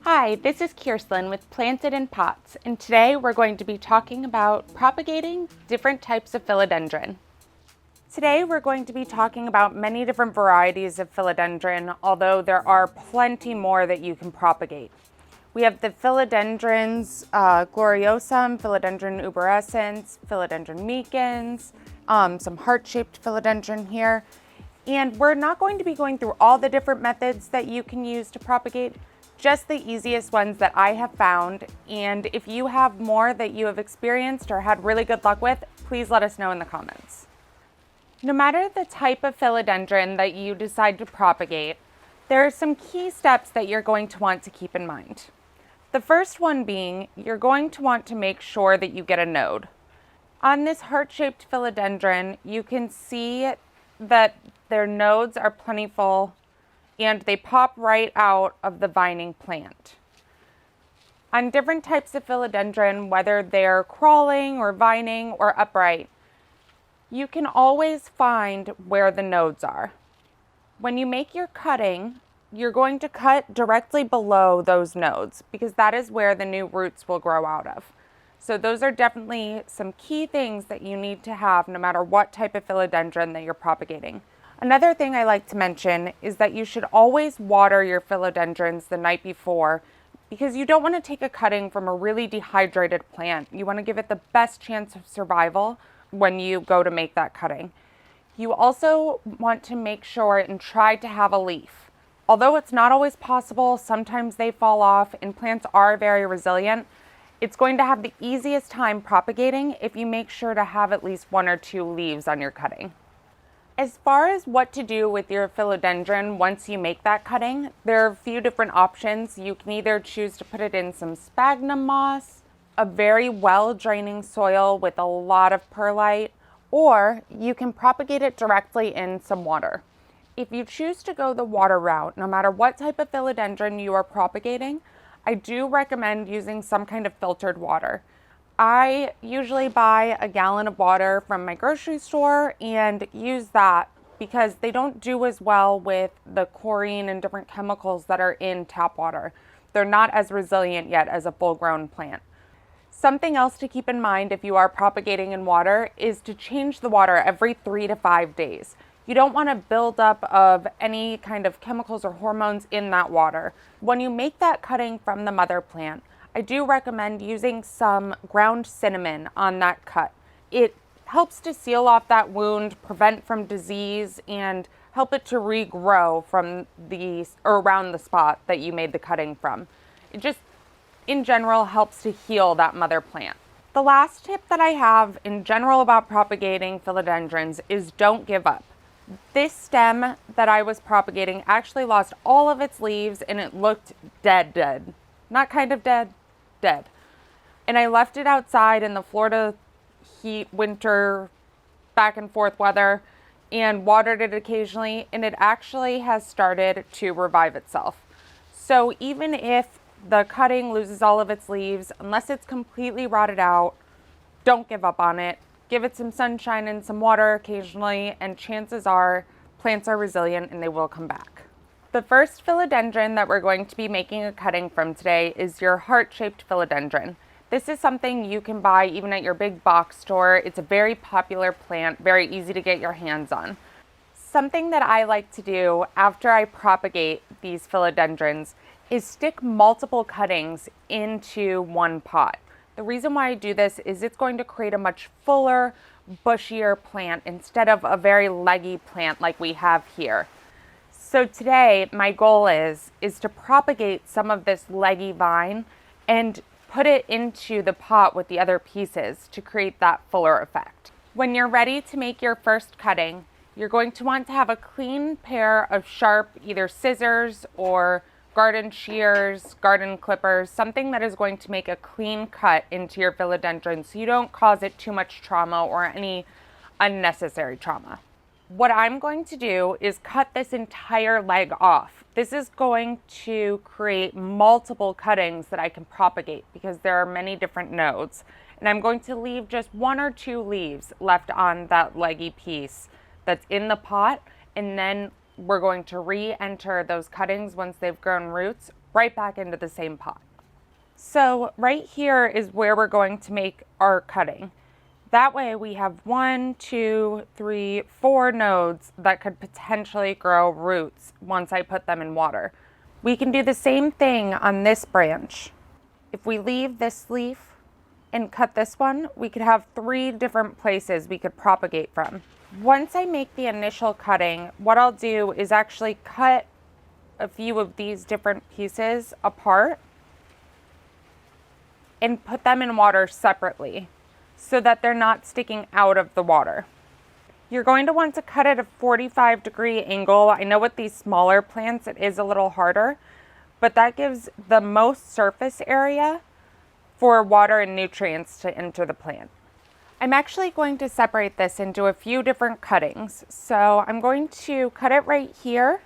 Hi, this is Kirslyn with Planted in Pots, and today we're going to be talking about propagating different types of philodendron. Today we're going to be talking about many different varieties of philodendron, although there are plenty more that you can propagate. We have the philodendrons, Gloriosum, Philodendron Eruberescens, Philodendron micans, some heart-shaped philodendron here. And we're not going to be going through all the different methods that you can use to propagate, just the easiest ones that I have found. And if you have more that you have experienced or had really good luck with, please let us know in the comments. No matter the type of philodendron that you decide to propagate, there are some key steps that you're going to want to keep in mind. The first one being, you're going to want to make sure that you get a node. On this heart-shaped philodendron, you can see that their nodes are plentiful and they pop right out of the vining plant. On different types of philodendron, whether they're crawling or vining or upright, you can always find where the nodes are. When you make your cutting, you're going to cut directly below those nodes because that is where the new roots will grow out of. So those are definitely some key things that you need to have no matter what type of philodendron that you're propagating. Another thing I like to mention is that you should always water your philodendrons the night before because you don't want to take a cutting from a really dehydrated plant. You want to give it the best chance of survival when you go to make that cutting. You also want to make sure and try to have a leaf. Although it's not always possible, sometimes they fall off and plants are very resilient. It's going to have the easiest time propagating if you make sure to have at least 1 or 2 leaves on your cutting. As far as what to do with your philodendron once you make that cutting, there are a few different options. You can either choose to put it in some sphagnum moss, a very well-draining soil with a lot of perlite, or you can propagate it directly in some water. If you choose to go the water route, no matter what type of philodendron you are propagating, I do recommend using some kind of filtered water. I usually buy a gallon of water from my grocery store and use that because they don't do as well with the chlorine and different chemicals that are in tap water. They're not as resilient yet as a full-grown plant. Something else to keep in mind if you are propagating in water is to change the water every 3 to 5 days. You don't want to build up of any kind of chemicals or hormones in that water. When you make that cutting from the mother plant, I do recommend using some ground cinnamon on that cut. It helps to seal off that wound, prevent from disease, and help it to regrow from around the spot that you made the cutting from. It just, in general, helps to heal that mother plant. The last tip that I have in general about propagating philodendrons is don't give up. This stem that I was propagating actually lost all of its leaves and it looked dead. Not kind of dead. Dead. And I left it outside in the Florida heat, winter, back and forth weather and watered it occasionally, and it actually has started to revive itself. So even if the cutting loses all of its leaves, unless it's completely rotted out, don't give up on it. Give it some sunshine and some water occasionally, and chances are plants are resilient and they will come back. The first philodendron that we're going to be making a cutting from today is your heart-shaped philodendron. This is something you can buy even at your big box store. It's a very popular plant, very easy to get your hands on. Something that I like to do after I propagate these philodendrons is stick multiple cuttings into one pot. The reason why I do this is it's going to create a much fuller, bushier plant instead of a very leggy plant like we have here. So today, my goal is to propagate some of this leggy vine and put it into the pot with the other pieces to create that fuller effect. When you're ready to make your first cutting, you're going to want to have a clean pair of sharp either scissors or garden shears, garden clippers, something that is going to make a clean cut into your philodendron so you don't cause it too much trauma or any unnecessary trauma. What I'm going to do is cut this entire leg off. This is going to create multiple cuttings that I can propagate because there are many different nodes. And I'm going to leave just 1 or 2 leaves left on that leggy piece that's in the pot, and then we're going to re-enter those cuttings once they've grown roots right back into the same pot. So right here is where we're going to make our cutting. That way we have 1, 2, 3, 4 nodes that could potentially grow roots once I put them in water. We can do the same thing on this branch. If we leave this leaf and cut this one, we could have 3 different places we could propagate from. Once I make the initial cutting, what I'll do is actually cut a few of these different pieces apart and put them in water separately so that they're not sticking out of the water. You're going to want to cut at a 45-degree angle. I know with these smaller plants it is a little harder, but that gives the most surface area for water and nutrients to enter the plant. I'm actually going to separate this into a few different cuttings. So I'm going to cut it right here.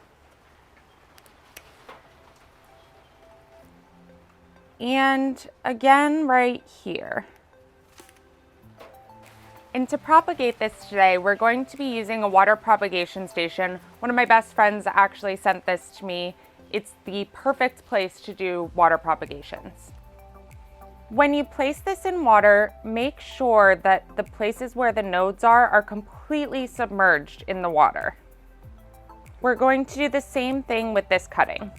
And again right here. And to propagate this today, we're going to be using a water propagation station. One of my best friends actually sent this to me. It's the perfect place to do water propagations. When you place this in water, make sure that the places where the nodes are completely submerged in the water. We're going to do the same thing with this cutting.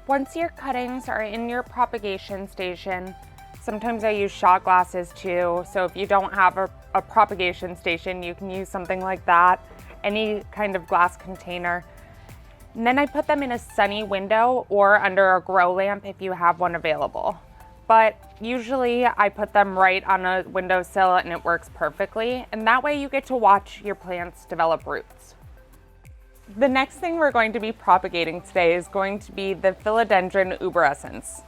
Once your cuttings are in your propagation station, sometimes I use shot glasses too, so if you don't have a propagation station, you can use something like that, any kind of glass container. And then I put them in a sunny window or under a grow lamp if you have one available. But usually I put them right on a windowsill and it works perfectly, and that way you get to watch your plants develop roots. The next thing we're going to be propagating today is going to be the Philodendron Eruberescens.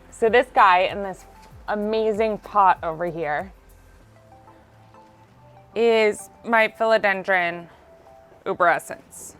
So this guy in this amazing pot over here is my Philodendron Eruberescens.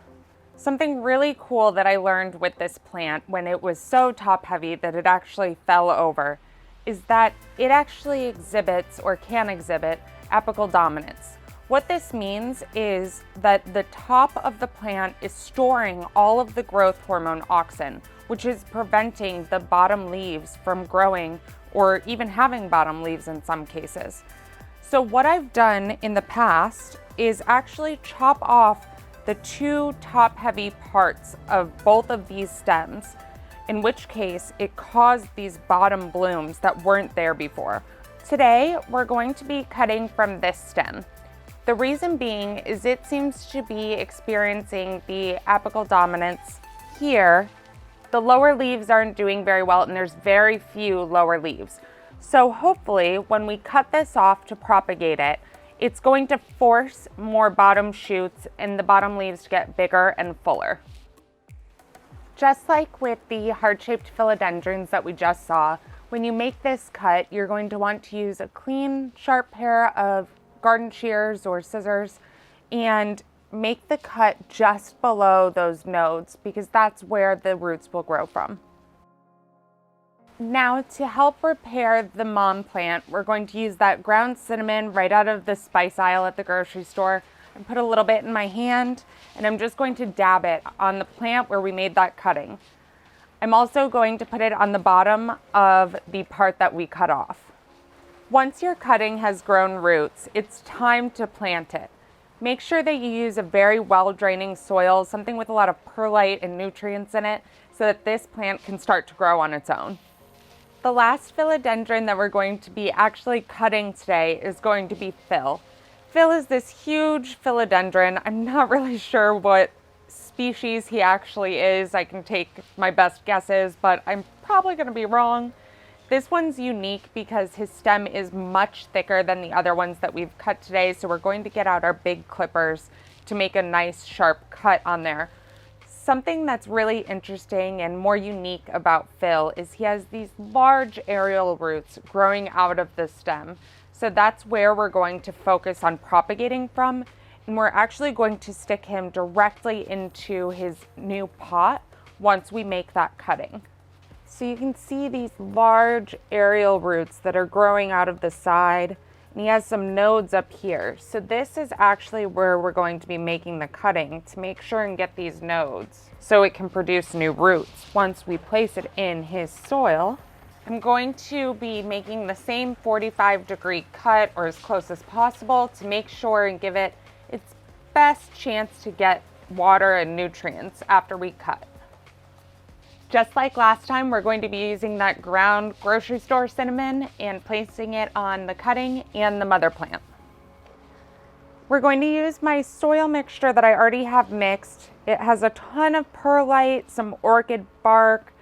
Something really cool that I learned with this plant when it was so top heavy that it actually fell over is that it actually exhibits or can exhibit apical dominance. What this means is that the top of the plant is storing all of the growth hormone auxin, which is preventing the bottom leaves from growing or even having bottom leaves in some cases. So what I've done in the past is actually chop off the 2 top heavy parts of both of these stems, in which case it caused these bottom blooms that weren't there before. Today, we're going to be cutting from this stem. The reason being is it seems to be experiencing the apical dominance here. The lower leaves aren't doing very well and there's very few lower leaves. So hopefully when we cut this off to propagate it, it's going to force more bottom shoots and the bottom leaves to get bigger and fuller. Just like with the heart-shaped philodendrons that we just saw, when you make this cut, you're going to want to use a clean, sharp pair of garden shears or scissors and make the cut just below those nodes because that's where the roots will grow from. Now to help repair the mom plant, we're going to use that ground cinnamon right out of the spice aisle at the grocery store. I put a little bit in my hand and I'm just going to dab it on the plant where we made that cutting. I'm also going to put it on the bottom of the part that we cut off. Once your cutting has grown roots, it's time to plant it. Make sure that you use a very well-draining soil, something with a lot of perlite and nutrients in it, so that this plant can start to grow on its own. The last philodendron that we're going to be actually cutting today is going to be Phil. Phil is this huge philodendron. I'm not really sure what species he actually is. I can take my best guesses, but I'm probably going to be wrong. This one's unique because his stem is much thicker than the other ones that we've cut today, so we're going to get out our big clippers to make a nice sharp cut on there. Something that's really interesting and more unique about Phil is he has these large aerial roots growing out of the stem. So that's where we're going to focus on propagating from, and we're actually going to stick him directly into his new pot once we make that cutting. So you can see these large aerial roots that are growing out of the side, and he has some nodes up here. So this is actually where we're going to be making the cutting to make sure and get these nodes so it can produce new roots once we place it in his soil. I'm going to be making the same 45-degree cut, or as close as possible, to make sure and give it its best chance to get water and nutrients after we cut. Just like last time, we're going to be using that ground grocery store cinnamon and placing it on the cutting and the mother plant. We're going to use my soil mixture that I already have mixed. It has a ton of perlite, some orchid bark,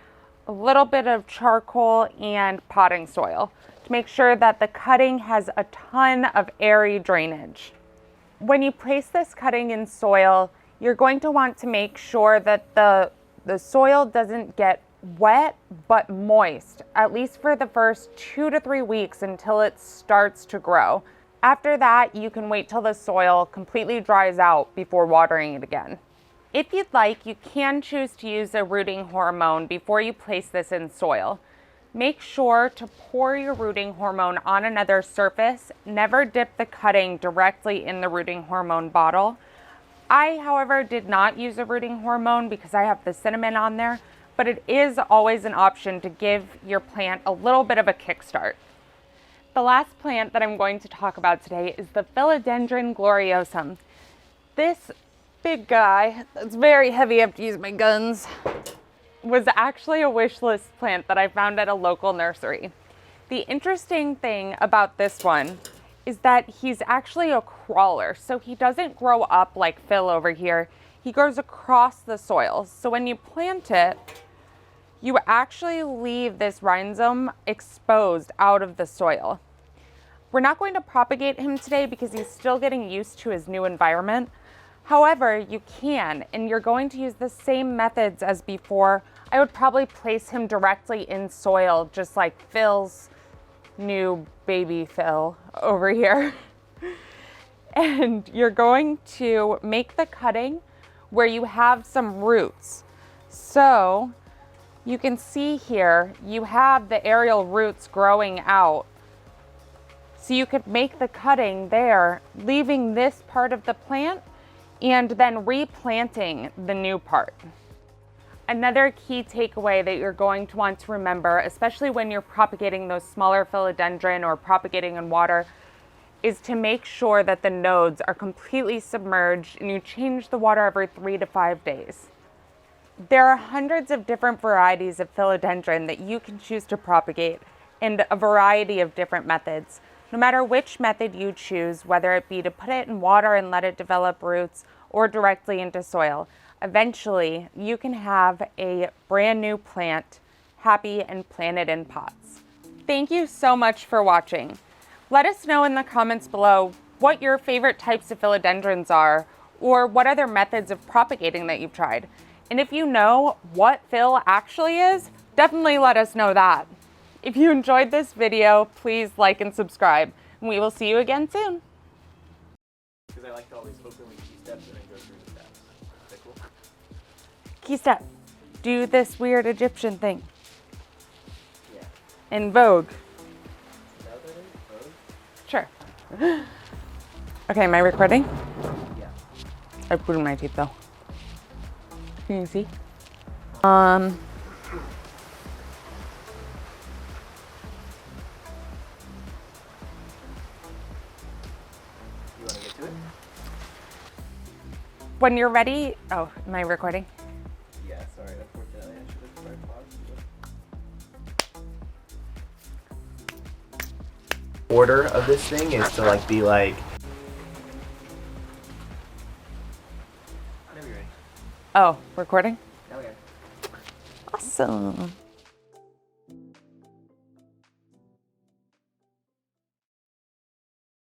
a little bit of charcoal, and potting soil to make sure that the cutting has a ton of airy drainage. When you place this cutting in soil, you're going to want to make sure that the soil doesn't get wet but moist, at least for the first 2 to 3 weeks until it starts to grow. After that, you can wait till the soil completely dries out before watering it again. If you'd like, you can choose to use a rooting hormone before you place this in soil. Make sure to pour your rooting hormone on another surface. Never dip the cutting directly in the rooting hormone bottle. I, however, did not use a rooting hormone because I have the cinnamon on there, but it is always an option to give your plant a little bit of a kickstart. The last plant that I'm going to talk about today is the Philodendron Gloriosum. This big guy, that's very heavy, I have to use my guns, was actually a wish list plant that I found at a local nursery. The interesting thing about this one is that he's actually a crawler, so he doesn't grow up like Phil over here. He grows across the soil. So when you plant it, you actually leave this rhizome exposed out of the soil. We're not going to propagate him today because he's still getting used to his new environment. However, you can, and you're going to use the same methods as before. I would probably place him directly in soil, just like Phil's new baby Phil over here. And you're going to make the cutting where you have some roots. So you can see here, you have the aerial roots growing out. So you could make the cutting there, leaving this part of the plant and then replanting the new part. Another key takeaway that you're going to want to remember, especially when you're propagating those smaller philodendron or propagating in water, is to make sure that the nodes are completely submerged and you change the water every 3 to 5 days. There are hundreds of different varieties of philodendron that you can choose to propagate and a variety of different methods. No matter which method you choose, whether it be to put it in water and let it develop roots or directly into soil, eventually you can have a brand new plant, happy and planted in pots. Thank you so much for watching. Let us know in the comments below what your favorite types of philodendrons are, or what other methods of propagating that you've tried. And if you know what Phil actually is, definitely let us know that. If you enjoyed this video, please like and subscribe, and we will see you again soon. Because I like to always openly key steps and then go through the steps. Is that cool? Key step. Do this weird Egyptian thing. Yeah. In Vogue. Is that what that is? Vogue? Sure. Okay, am I recording? Yeah. I put in my teeth though. Can you see? When you're ready, oh, am I recording? Yeah, sorry, unfortunately I should have tried pause. Order of this thing is to like be like. Whenever you're ready. Oh, recording? Okay. Awesome.